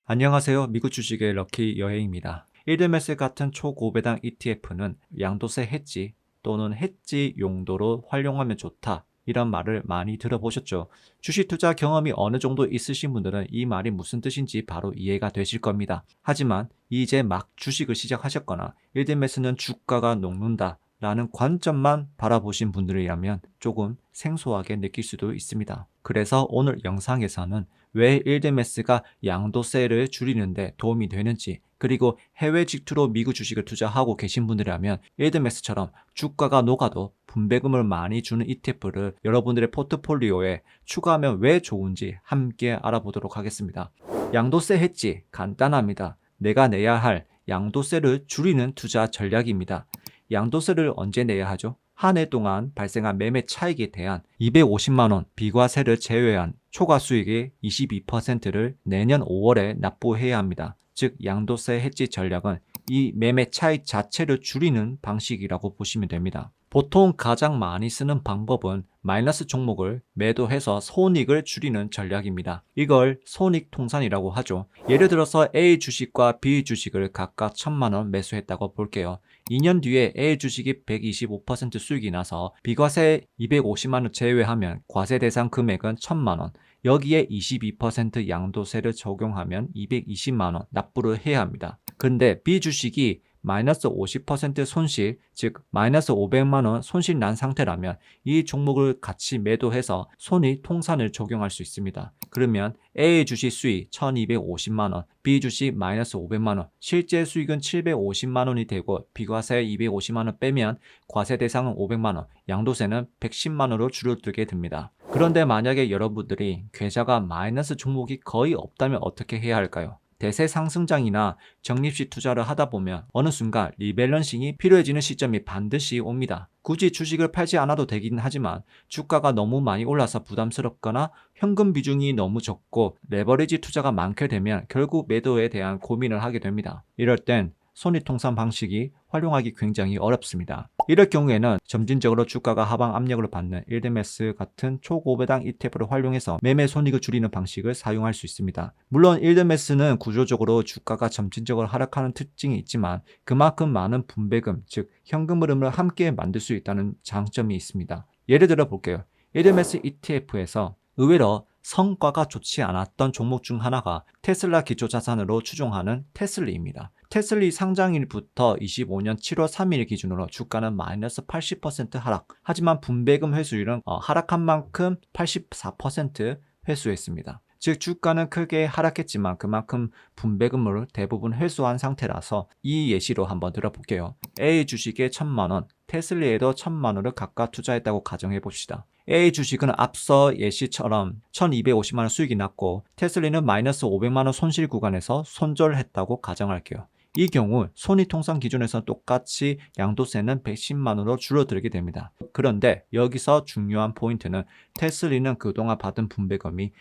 안녕하세요. 미국 주식의 럭키 여행입니다. 일드메스 같은 초고배당 ETF는 양도세 해지 또는 해지 용도로 활용하면 좋다. 이런 말을 많이 들어보셨죠? 주식 투자 경험이 어느 정도 있으신 분들은 이 말이 무슨 뜻인지 바로 이해가 되실 겁니다. 하지만 이제 막 주식을 시작하셨거나 일드메스는 주가가 녹는다 라는 관점만 바라보신 분들이라면 조금 생소하게 느낄 수도 있습니다. 그래서 오늘 영상에서는 왜 일드메스가 양도세를 줄이는데 도움이 되는지, 그리고 해외 직투로 미국 주식을 투자하고 계신 분들이라면 일드메스처럼 주가가 녹아도 분배금을 많이 주는 ETF를 여러분들의 포트폴리오에 추가하면 왜 좋은지 함께 알아보도록 하겠습니다. 양도세 해지 간단합니다. 내가 내야 할 양도세를 줄이는 투자 전략입니다. 양도세를 언제 내야 하죠? 한 해 동안 발생한 매매 차익에 대한 250만원 비과세를 제외한 초과 수익의 22%를 내년 5월에 납부해야 합니다. 즉 양도세 해지 전략은 이 매매 차익 자체를 줄이는 방식이라고 보시면 됩니다. 보통 가장 많이 쓰는 방법은 마이너스 종목을 매도해서 손익을 줄이는 전략입니다. 이걸 손익통산이라고 하죠. 예를 들어서 A 주식과 B 주식을 각각 1000만원 매수했다고 볼게요. 2년 뒤에 A 주식이 125% 수익이 나서 비과세 250만원 제외하면 과세 대상 금액은 1000만원, 여기에 22% 양도세를 적용하면 220만원 납부를 해야 합니다. 근데 B 주식이 마이너스 50% 손실, 즉 마이너스 500만원 손실 난 상태라면 이 종목을 같이 매도해서 손익 통산을 적용할 수 있습니다. 그러면 A 주식 수익 1250만원, B 주식 마이너스 500만원, 실제 수익은 750만원이 되고 비과세 250만원 빼면 과세 대상은 500만원, 양도세는 110만원으로 줄어들게 됩니다. 그런데 만약에 여러분들이 계좌가 마이너스 종목이 거의 없다면 어떻게 해야 할까요? 대세 상승장이나 적립식 투자를 하다 보면 어느 순간 리밸런싱이 필요해지는 시점이 반드시 옵니다. 굳이 주식을 팔지 않아도 되긴 하지만 주가가 너무 많이 올라서 부담스럽거나 현금 비중이 너무 적고 레버리지 투자가 많게 되면 결국 매도에 대한 고민을 하게 됩니다. 이럴 땐 손익통산 방식이 활용하기 굉장히 어렵습니다. 이럴 경우에는 점진적으로 주가가 하방 압력을 받는 일드메스 같은 초고배당 ETF를 활용해서 매매 손익을 줄이는 방식을 사용할 수 있습니다. 물론 일드메스는 구조적으로 주가가 점진적으로 하락하는 특징이 있지만 그만큼 많은 분배금, 즉 현금 흐름을 함께 만들 수 있다는 장점이 있습니다. 예를 들어 볼게요. 일드메스 ETF에서 의외로 성과가 좋지 않았던 종목 중 하나가 테슬라 기초자산으로 추종하는 테슬리입니다. 테슬리 상장일부터 25년 7월 3일 기준으로 주가는 마이너스 80% 하락, 하지만 분배금 회수율은 하락한 만큼 84% 회수했습니다. 즉 주가는 크게 하락했지만 그만큼 분배금을 대부분 회수한 상태라서 이 예시로 한번 들어볼게요. A 주식에 1000만원, 테슬리에도 1000만원을 각각 투자했다고 가정해 봅시다. A 주식은 앞서 예시처럼 1250만원 수익이 났고 테슬리는 마이너스 500만원 손실 구간에서 손절했다고 가정할게요. 이 경우 손익통산 기준에서 똑같이 양도세는 110만원으로 줄어들게 됩니다. 그런데 여기서 중요한 포인트는 테슬리는 그동안 받은 분배금이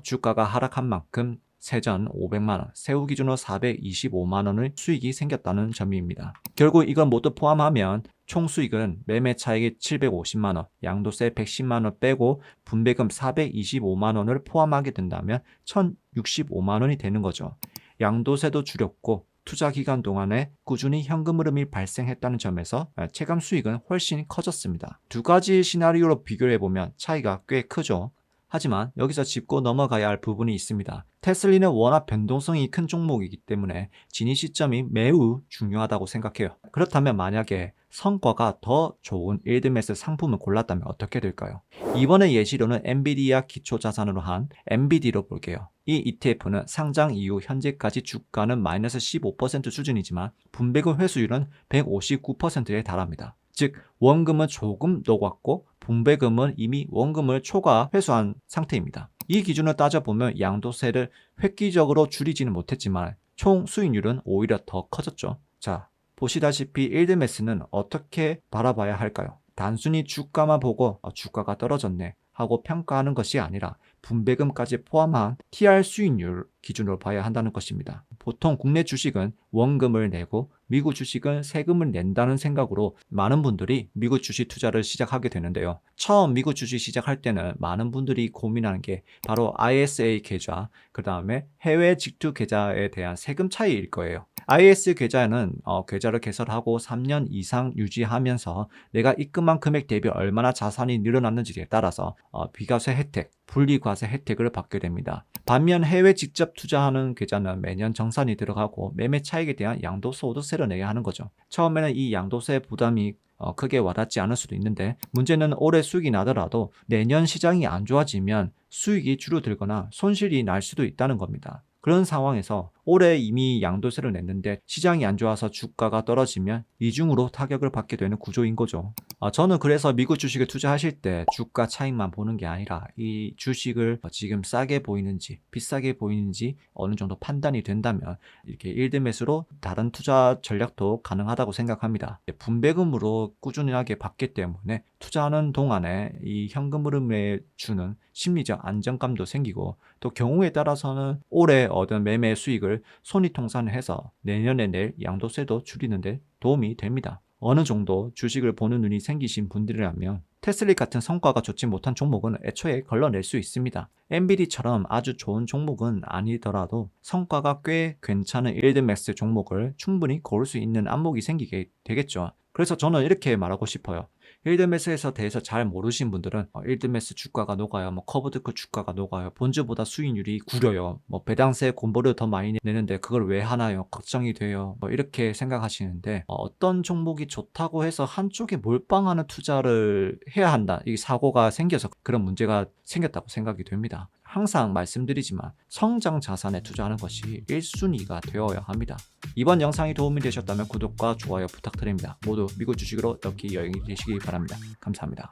주가가 하락한 만큼 세전 500만원, 세후 기준으로 425만원의 수익이 생겼다는 점입니다. 결국 이걸 모두 포함하면 총 수익은 매매 차익이 750만원, 양도세 110만원 빼고 분배금 425만원을 포함하게 된다면 1065만원이 되는 거죠. 양도세도 줄였고 투자 기간 동안에 꾸준히 현금 흐름이 발생했다는 점에서 체감 수익은 훨씬 커졌습니다. 두 가지 시나리오로 비교해보면 차이가 꽤 크죠. 하지만 여기서 짚고 넘어가야 할 부분이 있습니다. 테슬리는 워낙 변동성이 큰 종목이기 때문에 진입 시점이 매우 중요하다고 생각해요. 그렇다면 만약에 성과가 더 좋은 일드메스 상품을 골랐다면 어떻게 될까요? 이번에 예시로는 엔비디아 기초자산으로 한 엔비디로 볼게요. 이 ETF는 상장 이후 현재까지 주가는 마이너스 15% 수준이지만 분배금 회수율은 159%에 달합니다. 즉 원금은 조금 녹았고 분배금은 이미 원금을 초과 회수한 상태입니다. 이 기준을 따져보면 양도세를 획기적으로 줄이지는 못했지만 총 수익률은 오히려 더 커졌죠. 자, 보시다시피 일드메스는 어떻게 바라봐야 할까요? 단순히 주가만 보고 주가가 떨어졌네 하고 평가하는 것이 아니라 분배금까지 포함한 TR 수익률 기준으로 봐야 한다는 것입니다. 보통 국내 주식은 원금을 내고 미국 주식은 세금을 낸다는 생각으로 많은 분들이 미국 주식 투자를 시작하게 되는데요. 처음 미국 주식 시작할 때는 많은 분들이 고민하는 게 바로 ISA 계좌, 그 다음에 해외 직투 계좌에 대한 세금 차이일 거예요. IS 계좌는 계좌를 개설하고 3년 이상 유지하면서 내가 입금한 금액 대비 얼마나 자산이 늘어났는지에 따라서 비과세 혜택, 분리과세 혜택을 받게 됩니다. 반면 해외 직접 투자하는 계좌는 매년 정산이 들어가고 매매 차익에 대한 양도소득세를 내야 하는 거죠. 처음에는 이 양도세 부담이 크게 와닿지 않을 수도 있는데, 문제는 올해 수익이 나더라도 내년 시장이 안 좋아지면 수익이 줄어들거나 손실이 날 수도 있다는 겁니다. 그런 상황에서 올해 이미 양도세를 냈는데 시장이 안 좋아서 주가가 떨어지면 이중으로 타격을 받게 되는 구조인 거죠. 저는 그래서 미국 주식에 투자하실 때 주가 차익만 보는 게 아니라 이 주식을 지금 싸게 보이는지 비싸게 보이는지 어느 정도 판단이 된다면 이렇게 일드 매수로 다른 투자 전략도 가능하다고 생각합니다. 분배금으로 꾸준하게 받기 때문에 투자하는 동안에 이 현금 흐름에 주는 심리적 안정감도 생기고, 또 경우에 따라서는 올해 얻은 매매 수익을 손익통산을 해서 내년에 낼 양도세도 줄이는 데 도움이 됩니다. 어느 정도 주식을 보는 눈이 생기신 분들이라면 테슬릭 같은 성과가 좋지 못한 종목은 애초에 걸러낼 수 있습니다. 엔비디처럼 아주 좋은 종목은 아니더라도 성과가 꽤 괜찮은 일드맥스 종목을 충분히 고를 수 있는 안목이 생기게 되겠죠. 그래서 저는 이렇게 말하고 싶어요. 일드매스에 대해서 잘 모르신 분들은 일드매스 주가가 녹아요, 커브드크 주가가 녹아요, 본주보다 수익률이 구려요, 배당세 공보를 더 많이 내는데 그걸 왜 하나요, 걱정이 돼요, 이렇게 생각하시는데, 어떤 종목이 좋다고 해서 한쪽에 몰빵하는 투자를 해야 한다, 이 사고가 생겨서 그런 문제가 생겼다고 생각이 됩니다. 항상 말씀드리지만 성장 자산에 투자하는 것이 1순위가 되어야 합니다. 이번 영상이 도움이 되셨다면 구독과 좋아요 부탁드립니다. 모두 미국 주식으로 럭키 여행이 되시기 바랍니다. 감사합니다.